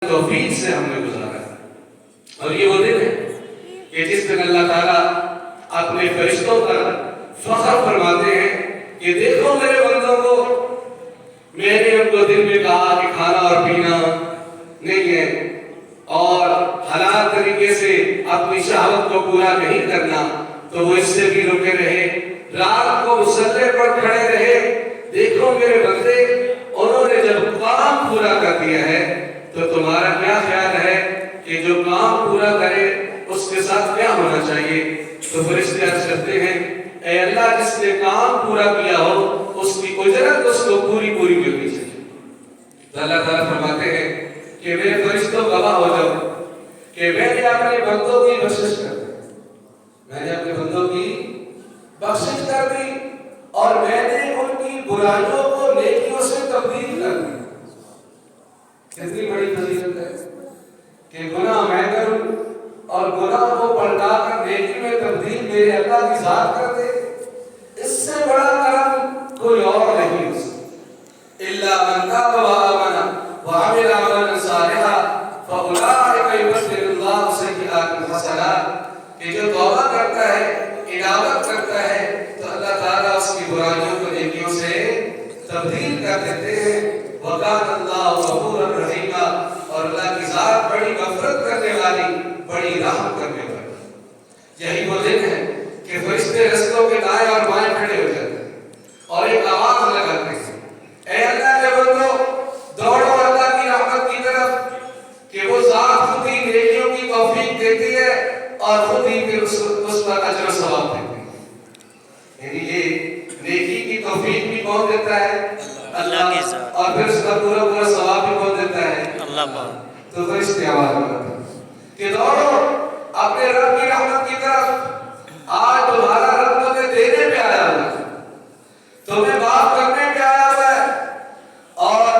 توفیق سے ہم نے گزارا ہے۔ اور یہ وہ دن ہے کہ جس دن اللہ تعالیٰ اپنے فرشتوں پر فخر فرماتے ہیں کہ دیکھو میرے بندوں کو، میں نے ان کو دن میں کہا کہ کھانا اور پینا نہیں ہے اور حلال طریقے سے اپنی شہوت کو پورا نہیں کرنا، تو وہ اس سے بھی رکے رہے، رات کو مصلی پر کھڑے رہے۔ دیکھو میرے بندے، انہوں نے جب کام پورا کر دیا ہے تو تمہارا کیا خیال ہے کہ جو کام پورا کرے اس کے ساتھ کیا ہونا چاہیے؟ تو فرشتے عرض کرتے ہیں اے اللہ، جس نے کام پورا کیا ہو اس کی اجرت اس کو پوری ملنی چاہیے۔ تو اللہ تعالیٰ فرماتے ہیں کہ میرے فرشتوں گواہ ہو جاؤ کہ میں نے اپنے بندوں کی بخشش کر دی، میں نے اپنے بندوں کی بخشش کر دی اور میں نے ان کی برائیوں کو نیکیوں سے تبدیل کر دی۔ کتنی بڑی فضیلت ہے کہ گناہ میں کروں اور گناہ کو پلٹا کر نیکی میں تبدیل میرے اللہ کی ذات کر دے، اس سے بڑا کرم کوئی اور نہیں ہو سکتا۔ الا من تاب وآمن وعمل عملا صالحا فاولئک یبدل اللہ سیئاتہم حسنات، کہ جو توبہ کرتا ہے، انابت کرتا ہے، تو اللہ تعالیٰ اس کی برائیوں کو نیکیوں سے تبدیل کر دیتے ہیں۔ وَكَانَ اللَّهُ غَفُورًا رَحِيمًا، اور اللہ کی ذات بڑی غفرت کرنے والی، بڑی رحم کرنے والی۔ یہی وہ دن ہے کہ فرشتے رستوں کے دائیں اور بائیں کھڑے ہو جاتے ہیں اور ایک آواز لگاتے ہیں اے اللہ کے بندو، دوڑو اللہ کی رحمت کی طرف کہ وہ ذات خود ہی نیکیوں کی توفیق دیتی ہے اور خود ہی پھر اس پر اجر و ثواب دیتی ہے۔ یعنی یہ نیکی کی توفیق بھی کون دیتا ہے؟ اللہ کی ذات، اور پھر اس کا پورا ثواب بھی کون دیتا ہے؟ اللہ۔ تو فرشتے آواز لگاتے ہیں کہ دوڑو اپنے رب کی رحمت کی طرف، آج تمہارا رب تمہیں دینے پہ آیا ہوا ہے، تمہیں معاف کرنے پہ آیا ہوا ہے۔ اور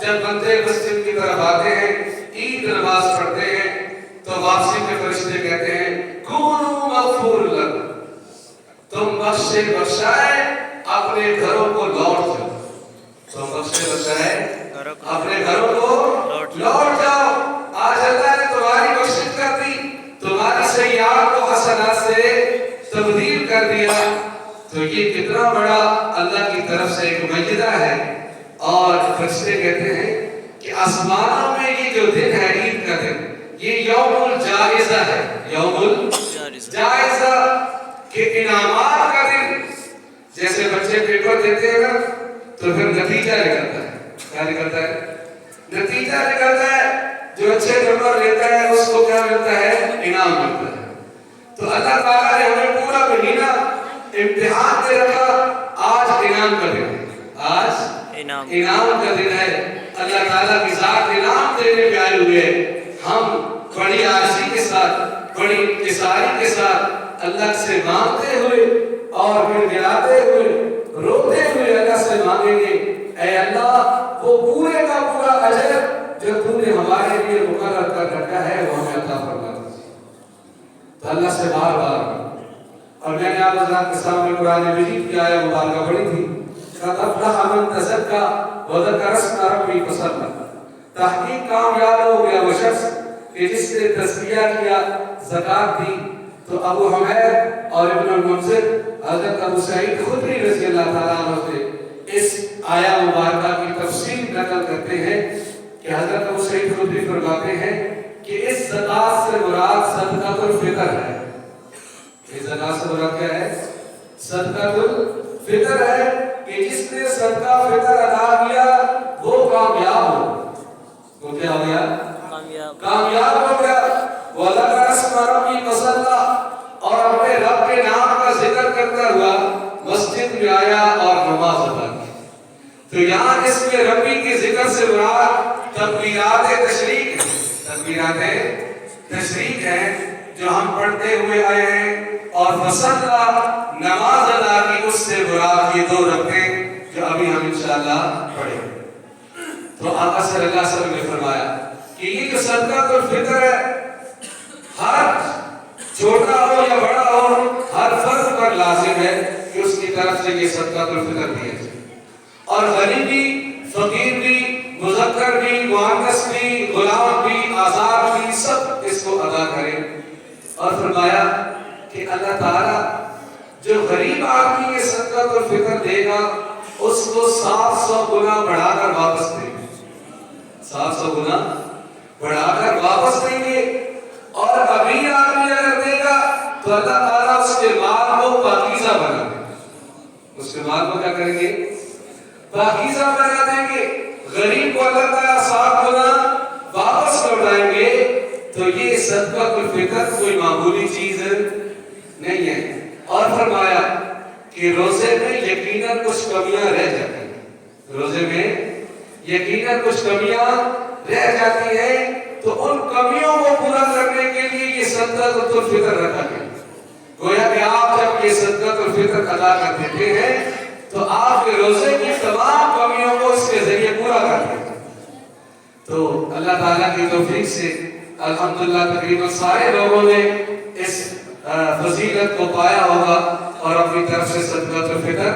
جب بندے مسجد کی طرف آتے ہیں، عید نماز پڑھتے ہیں، تو واپسی میں فرشتے کہتے ہیں کونوا مغفور لکم، تم بخشے بخشائے اپنے گھروں کو لوٹ جاؤ، تم بخشے بخشائے اپنے گھروں کو لوٹ جاؤ۔ آج اللہ نے تمہاری بخشش کر دی، تمہاری سیئات کو حسنات سے تبدیل کر دیا، تو یہ کتنا بڑا اللہ کی طرف سے ایک مجدہ ہے۔ اور فرشتے کہتے ہیں کہ آسمانوں میں یہ جو دن ہے عید کا دن، یہ یوم الجائزہ ہے، یوم الجائزہ کہ انعامات کا دن۔ جیسے بچے پیپر دیتے ہیں نا تو پھر نتیجہ نکلتا ہے، کیا نکلتا ہے؟ نتیجہ نکلتا ہے، جو اچھے نمبر لیتا ہے اس کو کیا ملتا ہے؟ انعام ملتا ہے۔ تو اللہ تعالیٰ نے ہمیں پورا مہینہ امتحان دے رکھا، آج انعام کا دن ہے، آج انعام کا دن ہے۔ اللہ تعالیٰ کی ذات انعام دینے پہ آئے ہوئے، ہم بڑی عاجزی کے ساتھ، بڑی انکساری کے ساتھ اللہ سے مانگتے ہوئے اور پھر گراتے ہوئے، روتے ہوئے اللہ سے مانگیں گے اے اللہ وہ پورے کا پورا اجر جو تم نے ہمارے لیے مقرر کر رکھا ہے وہ ہمیں عطا فرما دیجیے۔ تو اللہ سے بار بار، اور میں نے آپ حضرات کے سامنے قرآن مجید کی آیت مبارکہ پڑھی تھی، قد افلح من تزکا وذکر اسم ربہ فصلی، تحقیق کامیاب ہو گیا وہ شخص کہ جس نے تزکیہ کیا، زکات دی۔ تو ابو حمید اور ابن المنذر حضرت ابو سعید خدری رضی اللہ تعالیٰ عنہ سے اس آیہ مبارکہ کی تفسیر نقل کرتے ہیں کہ حضرت ابو سعید خدری فرماتے ہیں کہ اس زکات سے مراد صدقۃ الفطر ہے۔ اس زکات سے مراد کیا ہے؟ صدقۃ الفطر ہے کہ جس نے صدقہ فطر ادا کیا وہ کامیاب ہو، وہ کیا ہو گیا؟ کامیاب ہو گیا۔ وَذَكَرَ اسْمَ رَبِّهِ فَصَلَّى، اور اپنے رب کے نام کا ذکر کرتا ہوا مسجد میں آیا اور نماز ادا کی۔ تو یہاں اس میں ربی کے ذکر سے مراد تکبیرات تشریق، تکبیرات تشریق ہیں جو ہم پڑھتے ہوئے آئے ہیں، اور فصلى نماز ادا کی، اس سے مراد یہ 2 رکعتیں جو ابھی ہم انشاءاللہ پڑھیں۔ تو آقا صلی اللہ علیہ وسلم نے فرمایا کہ یہ جو صدقۃ الفطر ہے، ہر چھوٹا ہو یا بڑا ہو، ہر فرد پر لازم ہے کہ اس کی طرف سے یہ صدقۃ الفطر دیا جائے، اور غریب بھی، فقیر بھی، مذکر بھی، مؤنث بھی، غلام بھی، آزاد بھی، سب اس کو ادا کریں۔ اور فرمایا کہ اللہ تعالیٰ جو غریب آدمی یہ صدقۃ الفطر دے گا اس کو 700 گنا بڑھا کر واپس دیں گے، 700 گنا بڑھا کر واپس دیں گے۔ اور امیر آدمی اگر دے گا تو اللہ تعالیٰ اس کے مال کو پاکیزہ بنا دیں گے، اس کے مال کو کیا کریں گے؟ پاکیزہ بنا دیں گے۔ غریب کو اللہ تعالیٰ 7 گنا واپس لوٹائیں گے۔ تو یہ صدقۃ الفطر کوئی معمولی چیز نہیں ہے۔ اور فرمایا کہ روزے میں یقیناً کچھ کمیاں رہ جاتی ہیں، روزے میں یقیناً کچھ کمیاں رہ جاتی ہیں، تو ان کمیوں کو پورا کرنے کے لیے یہ صدقۃ الفطر رکھا گیا۔ گویا کہ آپ جب یہ صدقۃ الفطر ادا کر دیتے ہیں تو آپ کے روزے کی تمام کمیوں کو اس کے ذریعے پورا کر دیتے ہیں۔ تو اللہ تعالیٰ کی توفیق سے الحمدللہ تقریباً سارے لوگوں نے اس فضیلت کو پایا ہوگا اور اپنی طرف سے صدقۃ الفطر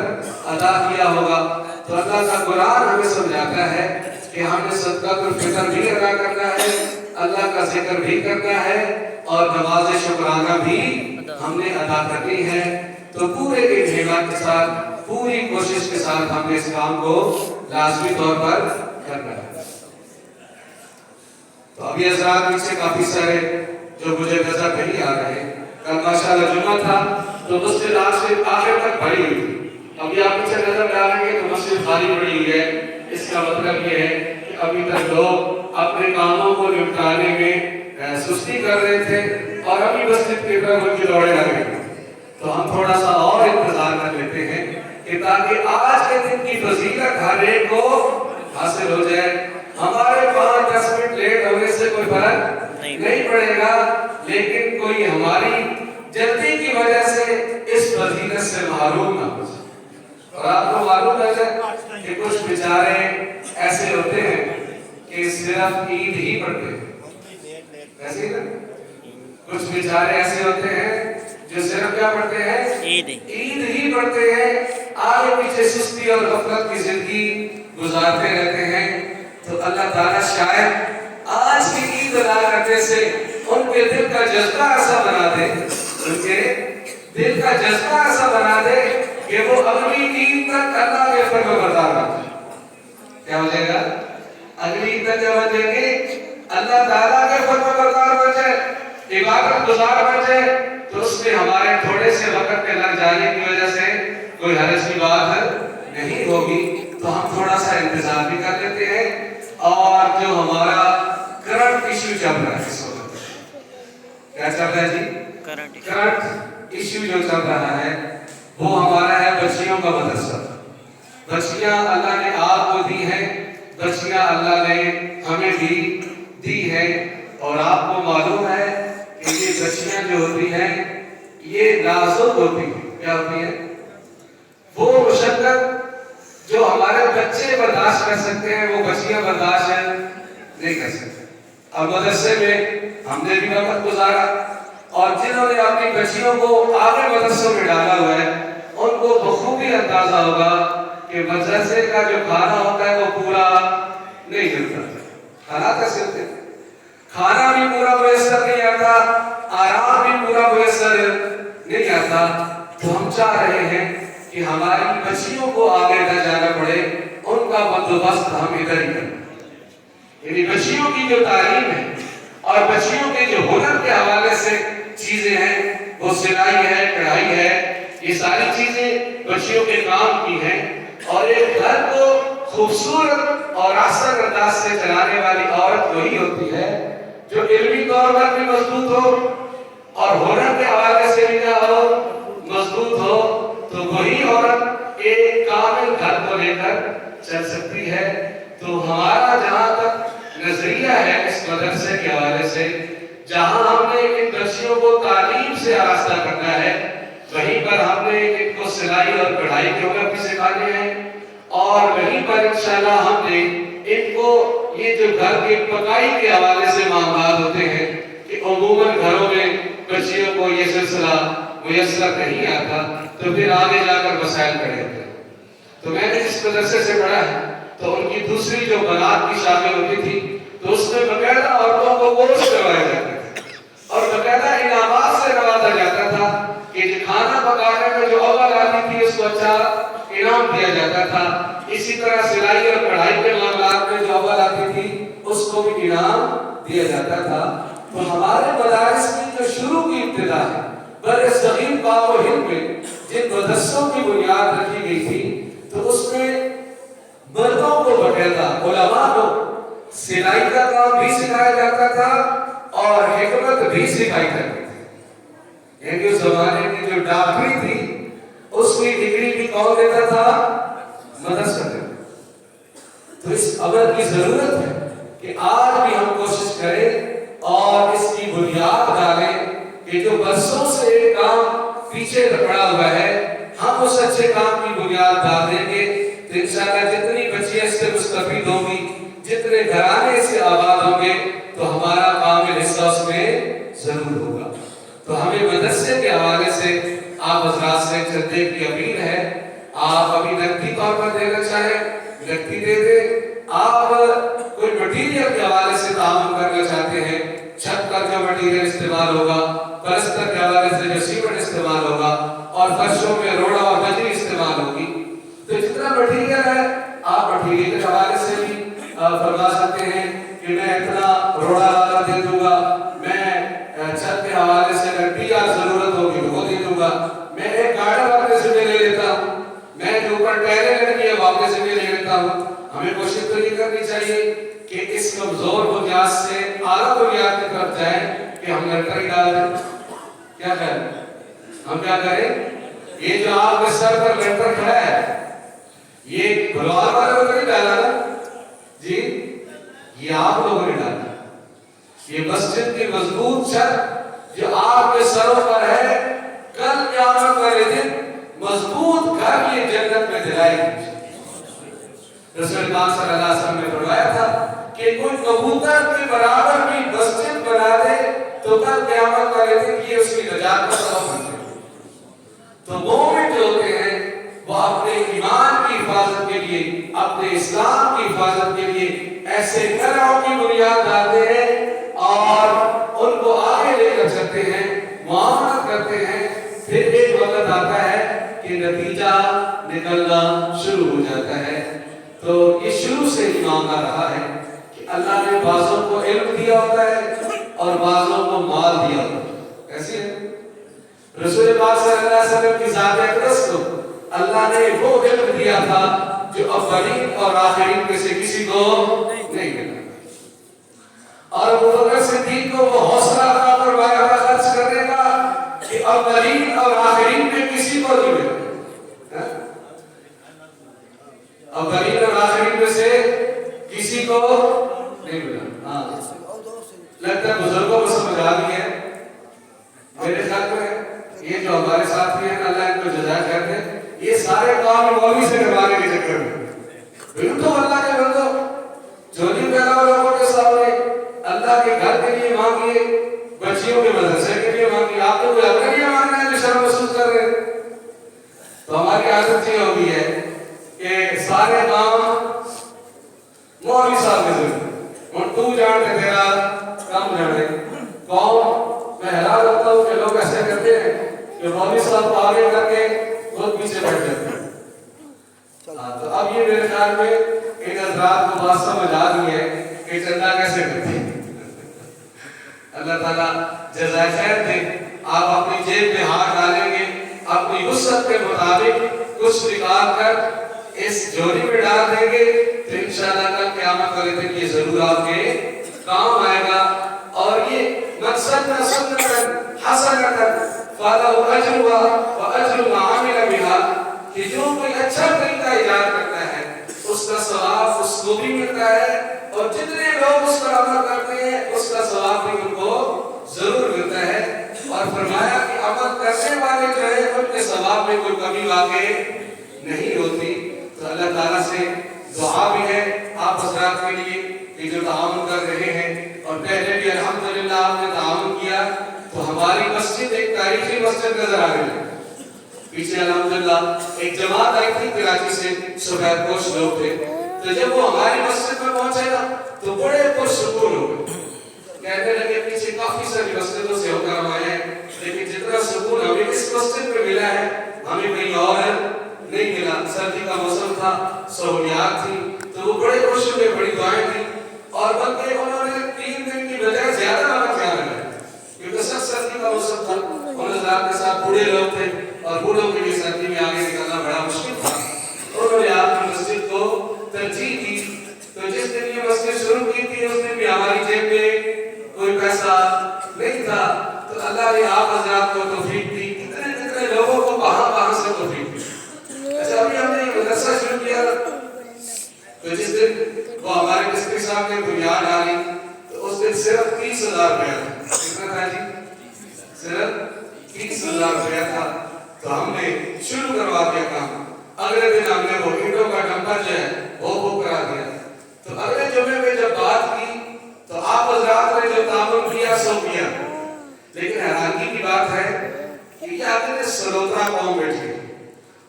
ادا کیا ہوگا۔ تو اللہ کا قرآن ہمیں سمجھاتا ہے کہ ہمیں صدقۃ الفطر بھی ادا کرنا ہے، اللہ کا ذکر بھی کرنا ہے، اور نماز شکرانہ بھی ہم نے ادا کرنی ہے۔ تو پورے انہمام کے ساتھ، پوری کوشش کے ساتھ ہم نے اس کام کو لازمی طور پر کرنا ہے۔ تو ابھی حضرات مجھ سے کافی سارے جو مجھے نظر نہیں آ رہے، کل ماشاءاللہ جمعہ تھا تو مسجد آخر تک بھری ہوئی تھی۔ ابھی آپ مجھ سے نظر ڈالیں گے تو مسجد خالی پڑی ہوئی ہے۔ اس کا مطلب یہ ہے کہ ابھی تک لوگ اپنے کاموں کو نپٹانے میں سستی کر رہے تھے اور ابھی مسجد کی طرف ان کی دوڑیں لگ رہی ہیں۔ تو ہم تھوڑا سا اور انتظار کر لیتے ہیں کہ تاکہ آج کے دن کی فضیلت ہر ایک کو حاصل ہو جائے۔ ہمارے 5-10 منٹ لیٹ ہونے سے کوئی فرق نہیں پڑے گا، لیکن کوئی ہماری جلدی کی وجہ سے اس فضیلت سے محروم نہ ہو جائے۔ اور آپ کو معلوم ہے کہ کچھ بیچارے ایسے ہوتے ہیں کہ صرف عید ہی پڑھتے ہیں، ایسے ہی نا؟ کچھ بیچارے ایسے ہوتے ہیں جو صرف کیا پڑھتے ہیں؟ عید ہی پڑھتے ہیں، آگے پیچھے سستی اور غفلت کی زندگی گزارتے رہتے ہیں۔ تو اللہ تعالیٰ شاید آج کی عید ادا کرنے سے ان کے دل کا جذبہ ایسا بنا دے، ان کے دل کا جذبہ ایسا بنا دے کہ وہ اگلی عید تک اللہ کے فرمان بردار بن جائے۔ کیا ہو جائے گا؟ اگلی عید تک کیا بن جائیں گے؟ اللہ تعالیٰ کے فرمان بردار بن جائے، عبادت گزار بن جائے۔ تو اس میں ہمارے تھوڑے سے وقت کے لگ جانے کی وجہ سے کوئی حرج کی بات نہیں ہوگی۔ تو ہم تھوڑا سا انتظار بھی کر لیتے ہیں۔ اور جو ہمارا کرنٹ ایشو چل رہا ہے اس وقت، کیا چل رہا ہے جی؟ کرنٹ ایشو جو چل رہا ہے وہ ہمارا ہے بچیوں کا مدرسہ۔ بچیاں اللہ نے آپ کو دی ہیں، بچیاں اللہ نے ہمیں بھی دی ہے، اور آپ کو معلوم ہے کہ یہ بچیاں جو ہوتی ہیں یہ نازک ہوتی ہیں۔ کیا ہوتی ہیں؟ وہ مشقت جو ہمارے بچے برداشت کر سکتے ہیں وہ بچیاں برداشت نہیں کر سکتے۔ اب مدرسے میں ہم نے بھی وقت گزارا، اور جنہوں نے اپنی بچیوں کو آگے مدرسوں میں ڈالا ہوا ہے ان کو بخوبی اندازہ ہوگا کہ مدرسے کا جو کھانا ہوتا ہے وہ پورا نہیں ملتا۔ کھانا کیسے ہوتے ہیں؟ کھانا بھی پورا میسر نہیں آتا، آرام بھی پورا میسر نہیں آتا۔ تو ہم چاہ رہے ہیں کہ ہماری بچیوں کو آگے نہ جانا پڑے، ان کا بندوبست ہم ادھر ہی کریں۔ یعنی بچیوں کی جو تعلیم ہے اور بچیوں کے جو ہنر کے حوالے سے چیزیں ہیں، وہ سلائی ہے، کڑھائی ہے، یہ ساری چیزیں بچیوں کے کام کی ہیں۔ اور ایک گھر کو خوبصورت اور احسن انداز سے چلانے والی عورت وہی ہوتی ہے جو علمی طور پر بھی مضبوط ہو اور ہنر کے حوالے سے بھی کیا ہو، مضبوط ہو۔ تو وہی عورت ایک کامل گھر کو لے کر چل سکتی ہے۔ تو ہمارا جہاں تک نظریہ ہے اس مدرسے کے حوالے سے، جہاں ہم نے ان بچیوں کو تعلیم سے آراستہ کرنا ہے، وہیں پر ہم نے ان کو سلائی اور کڑھائی کے ہنر بھی سکھانے ہیں، اور وہیں پر انشاءاللہ ہم نے ان کو یہ جو گھر کی پکائی کے حوالے سے معاملات ہوتے ہیں کہ عموماً گھروں میں بچیوں کو یہ سلسلہ میسر نہیں آتا، تو پھر آگے جا کر مسائل کھڑے ہوتے ہیں۔ تو میں نے جس مدرسے سے پڑھا ہے تو ان کی دوسری جو بنات کی شادی ہوتی تھی تو اس میں باقاعدہ عورتوں کو گوشت کروایا جاتا تھا اور باقاعدہ انعامات سے نوازا جاتا تھا کہ جو کھانا پکانے میں جو اول آتی تھی اس کو اچھا انعام دیا جاتا تھا. اسی طرح سلائی اور کڑھائی کے معاملات میں جو اول آتی تھی اس کو بھی انعام دیا جاتا تھا. تو ہمارے مدارس کی جو شروع کی ابتدا ہے بر صغیر پاک و ہند میں جن مدرسوں کی بنیاد رکھی گئی تھی تو اس میں مردوں کو باقاعدہ علماء کو سلائی کا کام بھی سکھایا جاتا تھا اور حکمت بھی سکھائی جاتی تھی. یعنی اس زمانے کی جو ڈاکٹری تھی اس کی ڈگری بھی کون دیتا تھا؟ مدرسہ دیتا. تو اس عمل کی ضرورت ہے کہ آج بھی ہم کوشش کریں اور اس کی بنیاد ڈالیں کہ جو برسوں سے ایک کام پیچھے پڑا ہوا ہے ہم اس اچھے کام کی بنیاد ڈال دیں گے تو انشاءاللہ جتنی بچیاں اس سے مستفید ہوں گی جتنے گھرانے اس سے آباد ہوں گے تو ہمارا کامل حصہ اس میں ضرور ہوگا. تو ہمیں مدرسے کے حوالے سے آپ حضرات سے چندے کی اپیل ہے. آپ ابھی نقدی طور پر دینا چاہیں نقدی دے دیں. آپ کوئی مٹیریل کے حوالے سے تعاون کرنا چاہتے ہیں چھت کا جو مٹیریل استعمال ہوگا پلستر کے حوالے سے جو سیمنٹ استعمال ہوگا اور فرشوں میں روڑا اور بجری استعمال ہوگی تو جتنا مٹیریل ہے آپ مٹیریل کے حوالے سے بھی فرما سکتے ہیں کہ میں اتنا روڑا لا دے دوں گا میں چھت کے حوالے سے نقدی یا ضرورت ہوگی وہ دے دوں گا میں ایک گارڈر واپس سے لے لیتا ہوں میں جو اوپر ٹیلے لگی ہے واپس سے لے لیتا ہوں. ہمیں کوشش تو یہ کرنی چاہیے کہ اس کمزور بنیاد سے اعلیٰ بنیاد کی طرف جائیں کہ ہم لڑکر ہی ڈال دیں. کیا کریں ہم کیا کریں یہ جو آپ کے سر پر لڑکر کھڑا ہے یہ بلوار والے کو نہیں ڈالا نا جی یہ آپ لوگوں نے ڈالا. یہ مسجد کی مضبوط چھت جو آپ کے سروں پر ہے کل قیامت والے دن مضبوط گھر یہ جنت میں دلائے گی. رسول پاک صلی اللہ علیہ وسلم نے فرمایا تھا کہ کوئی کبوتر کے برابر کی مسجد بنا دے تو کل قیامت والے دن یہ اس کی نجات کا سبب بن جائے. تو مومن جو ہوتے ہیں وہ اپنے ایمان کی حفاظت کے لیے اپنے اسلام کی حفاظت کے لیے ایسے گھروں کی بنیاد ڈالتے ہیں اور ان کو آگے لے کر چلتے ہیں معاملات کرتے ہیں. پھر ایک وقت آتا ہے کہ نتیجہ نکلنا شروع ہو جاتا ہے. تو یہ شروع سے ہی معاملہ رہا ہے کہ اللہ نے بعضوں کو علم دیا ہوتا ہے اور بعضوں کو مال دیا ہوتا ہے. ایسی ہے رسول پاک صلی اللہ علیہ وسلم کی ذات اقدس کو اللہ نے وہ علم دیا تھا جو اولین اور آخرین میں سے کسی کو نہیں ملا. اور ابو بکر صدیق کو وہ حوصلہ عطا فرمایا تھا خرچ کرنے کا کہ اولین اور آخرین میں کسی کو نہیں ملا. اولین اور آخرین میں سے کسی کو نہیں ملا. ہاں لگتا ہے بزرگوں کو سمجھ آ گئی ہے. میرے خیال میں یہ جو ہمارے ساتھی ہیں اللہ ان کو جزائے خیر دے یہ سارے کام مولوی سے کروانے کے چکر میں بالکل اللہ کے بندو جھولی پھیلاؤ لوگوں کے سامنے اللہ کے گھر کے لیے مانگیے بچیوں کے مدرسے کے لیے مانگیے. آپ کو کوئی اپنے لیے مانگنا ہے جو شرم محسوس کر رہے ہیں تو ہماری عادت یہ ہو گئی ہے کہ سارے کام مولوی صاحب کے ذمہ اور تو جانتے تیرا کام جانے کون. میں حیران ہوتا ہوں کہ لوگ ایسے کرتے ہیں کہ مولوی صاحب کو آگے کر کے خود پیچھے بیٹھ جاتے ہیں. تو اب یہ میرے خیال میں ان حضرات کو بات سمجھ آ گئی ہے کہ چندہ کیسے کرتے ہیں. اللہ تعالیٰ جزائے خیر دے. آپ اپنی جیب میں ہاتھ ڈالیں گے اپنی وسعت کے مطابق کچھ نکال کر اس جوڑی میں ڈال دیں گے تو انشاءاللہ کل قیامت والے دن یہ ضرور آپ کے کام آئے گا. اور یہ مقصد نہ سنتاً حسنتاً فَلَهُ أَجْرُهَا وَأَجْرُ مَنْ عَمِلَ بِهَا کہ جو کوئی اچھا طریقہ ایجاد کرتا ہے اس کا ثواب اس کو بھی ملتا ہے اور جتنے لوگ اس پر عمل کرتے ہیں اس کا ثواب بھی ان کو ضرور ملتا ہے. اور فرمایا کہ عمل کرنے والے جو ہیں ان کے ثواب میں کوئی کمی واقع نہیں ہوتی. تو اللہ تعالیٰ سے دعا بھی ہے آپ حضرات کے لیے کہ جو تعاون کر رہے ہیں اور پہلے بھی الحمدللہ آپ نے تعاون کیا تو ہماری مسجد ایک تاریخی مسجد نظر آ رہی ہے. پیچھے الحمدللہ ایک جماعت آئی تھی کراچی سے سفید پوش لوگ تھے تو جب وہ ہماری مسجد میں پہنچے نا تو بڑے پرسکون ہو گئے. کہنے لگے پیچھے کافی ساری مسجدوں سے ہو کر ہم آئے ہیں لیکن جتنا سکون ہمیں اس مسجد میں ملا ہے ہمیں کہیں اور نہیں ملا. سردی کا موسم تھا, سہولیات تھی, تو وہ بڑے خوش ہوئے, بڑی دعائیں تھیں اور بلکہ انہوں نے 3 دن کی بجائے زیادہ وقت یہاں رہا کیونکہ سخت سردی کا موسم تھا. ان حضرات کے ساتھ بوڑھے لوگ تھے اور بوڑھوں کے لیے سردی میں آگے نکلنا بڑا مشکل تھا. انہوں نے آپ کی مسجد کو ترجیح دی. تو جس دن یہ مسجد شروع کی تھی اس دن بھی ہماری جیب میں کوئی پیسہ نہیں تھا, تو اللہ نے آپ حضرات کو توفیق دی. کتنے لوگوں کو کہاں سے توفیق دی. اچھا ابھی ہم نے یہ مدرسہ شروع کیا تو جس دن وہ ہمارے مستری صاحب نے بنیاد ڈالی تو اس دن صرف 30,000 روپیہ تھا. کتنا تھا جی؟ صرف 30,000 روپیہ تھا. تو ہم نے شروع کروا دیا کام. اگلے دن ہم نے وہ اینٹوں کا ڈمپر جو ہے وہ بک کرا دیا. تو اگلے جمعے میں جب بات کی تو آپ حضرات نے جو تعاون کیا سو کیا, لیکن حیرانی کی بات ہے کہ یہ آدمی سلوترا قوم بیٹھی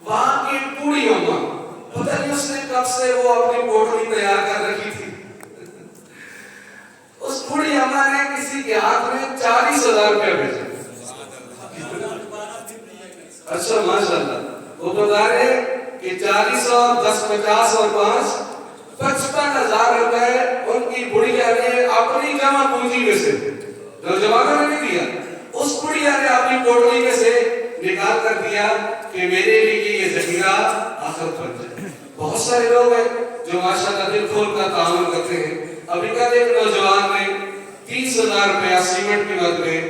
وہاں کی پوری امت پتہ نہیں اس نے کب سے وہ اپنی پوٹلی تیار کر رکھی تھی. اس بوڑھی اماں نے کسی کے ہاتھ میں 40,000 روپے بھیجے. اچھا ماشاءاللہ وہ بتا رہے کہ 40 اور 10 50 اور 5 55,000 روپے ان کی بڑھیا نے اپنی جمع پونجی میں سے, نوجوانوں نے نہیں دیا, اس بڑھیا نے اپنی پوٹلی میں سے نکال کر دیا کہ میرے لیے یہ ذخیرہ آخرت بن جائے. بہت سارے لوگ ہیں جو ماشاءاللہ دل کھول کر تعاون کرتے ہیں. ابھی کل ایک نوجوان نے 30,000 روپیہ سیمنٹ کی مد میں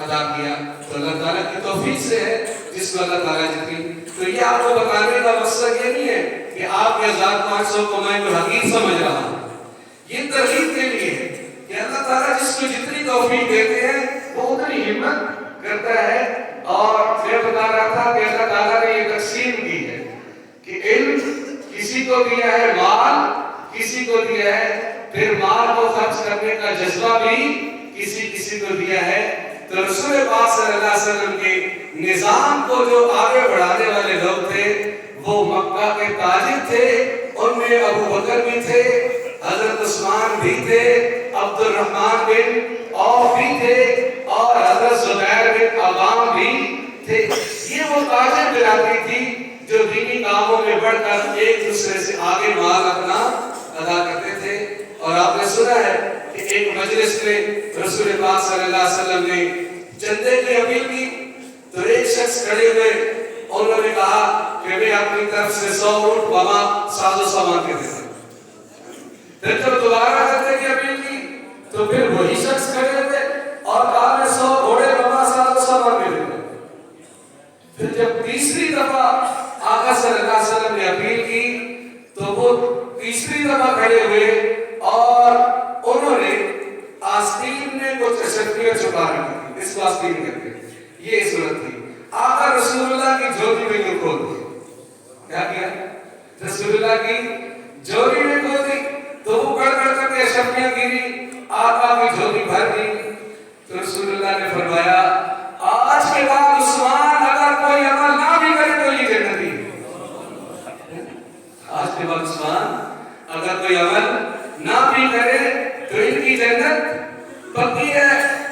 ادا کیا. تو اللہ تعالیٰ کی توفیق سے ہے جس کو اللہ تعالیٰ جتنی. تو یہ آپ کو بتانے کا مقصد یہ نہیں ہے کہ آپ کے ذات 500 کو میں کوئی حقیق سمجھ رہا ہوں. یہ ترغیب کے لیے ہے کہ اللہ تعالیٰ جس کو جتنی توفیق دیتے ہیں وہ اتنی ہمت کرتا ہے. اور میں بتا رہا تھا کہ اللہ تعالیٰ نے یہ تقسیم کی ہے کہ علم کسی کو دیا ہے, مال کسی کو دیا ہے, پھر مال کو خرچ کرنے کا جذبہ بھی کسی کو دیا ہے. تو رسول پاک صلی اللہ علیہ وسلم کے نظام کو جو آگے بڑھانے والے لوگ تھے وہ مکہ کے تاجر تھے. ان میں ابو بکر بھی تھے, حضرت عثمان بھی تھے, عبد الرحمن بن عوف بھی تھے اور حضرت زبیر بن عوام بھی تھے. یہ وہ تاجر برادری تھی جو دینی کاموں میں بڑھ کر ایک دوسرے سے آگے مال اپنا ادا کرتے تھے. اور آپ نے سنا ہے کہ ایک مجلس میں رسول پاک صلی اللہ علیہ وسلم نے چندے کی اپیل کی تو ایک شخص کھڑے ہوئے, انہوں نے کہا کہ میں اپنی طرف سے 100 اونٹ وما ساز و سامان کے دیتا ہوں. پھر جب دوبارہ چندے کی اپیل کی تو پھر وہی شخص کھڑے ہوئے اور کہا میں 100 گھوڑے وما ساز و سامان کے دیتا ہوں. پھر جب تیسری دفعہ آقا صلی اللہ علیہ وسلم نے اپیل کی تو وہ تیسری دفعہ کھڑے ہوئے اور انہوں نے آستین میں کچھ اشرفیت چھپا رکھی تھی. اس کو آستین کہتے ہیں. یہ صورت تھی. آقا رسول اللہ کی جھولی میں یہ کھول دی. کیا کیا؟ رسول اللہ کی جھولی میں کھول دی تو وہ گڑ گڑ کر کے اشرفیاں گری, آقا کی جھولی بھر دی. تو رسول اللہ نے فرمایا آج کے بعد عثمان اگر کوئی عمل نہ بھی کرے تو یہ جنتی ہے. آج کے بعد عثمان اگر کوئی عمل نہ بھی کرے تو ان کی جنت پکی ہے.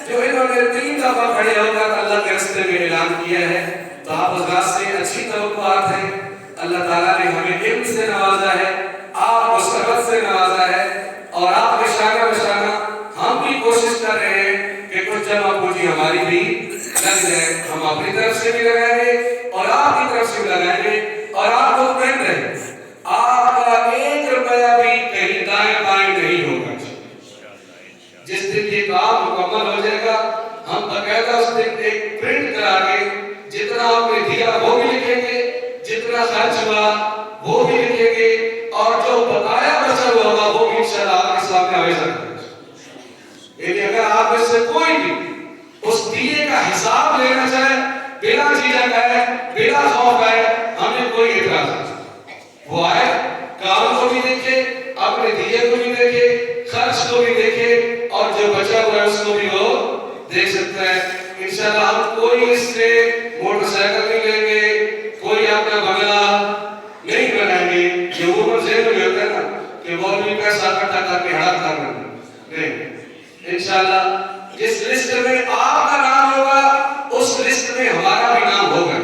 جو انہوں نے 3 دفعہ کھڑے ہو کر اللہ کے راستے میں اعلان کیا ہے. تو آپ حضرات سے اچھی توقعات ہیں. اللہ تعالیٰ نے ہمیں علم سے نوازا ہے, آپ کو صحبت سے نوازا ہے, اور آپ کے شانہ بشانہ ہم بھی کوشش کر رہے ہیں کہ کچھ جمع پوجی ہماری بھی لگ جائے. ہم اپنی طرف سے بھی لگائیں گے اور آپ کی طرف سے بھی لگائیں گے اور آپ کو فرینڈ رہیں. آپ کا 1 روپیہ بھی کہیں دائیں بائیں نہیں ہوگا. جس دن یہ کام مکمل ہو جائے گا ہم باقاعدہ اس دن ایک پرنٹ کرا کے جتنا آپ نے دیا وہ بھی لکھیں گے, جتنا خرچ ہوا وہ بھی لکھیں گے, اور جو بقایا بچا ہوا ہوگا وہ بھی انشاءاللہ آپ کے سامنے آئے سکتے ہیں. لیکن اگر آپ میں سے کوئی بھی اس دیے کا حساب لینا چاہے بلا جھجک ہے, بلا خوف ہے, ہمیں کوئی اعتراض نہیں. وہ آئے کام کو بھی دیکھے, اپنے دیے کو بھی دیکھے, خرچ کو بھی دیکھے, اور جو بچا ہوا ہے اس کو بھی وہ دیکھ سکتا ہے. انشاءاللہ ہم کوئی اس سے موٹر سائیکل نہیں لیں گے, کوئی اپنا بنگلہ نہیں بنائیں گے. یہ عمر ذہن میں ہوتا ہے نا کہ انشاءاللہ جس لسٹ میں آپ کا نام ہوگا اس لسٹ میں ہمارا بھی نام ہوگا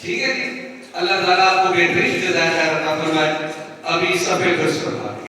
ٹھیک ہے جی. اللہ تعالیٰ آپ کو بہترین جزائے خیر عطا فرمائے. ابھی صفحے درست فرمائے.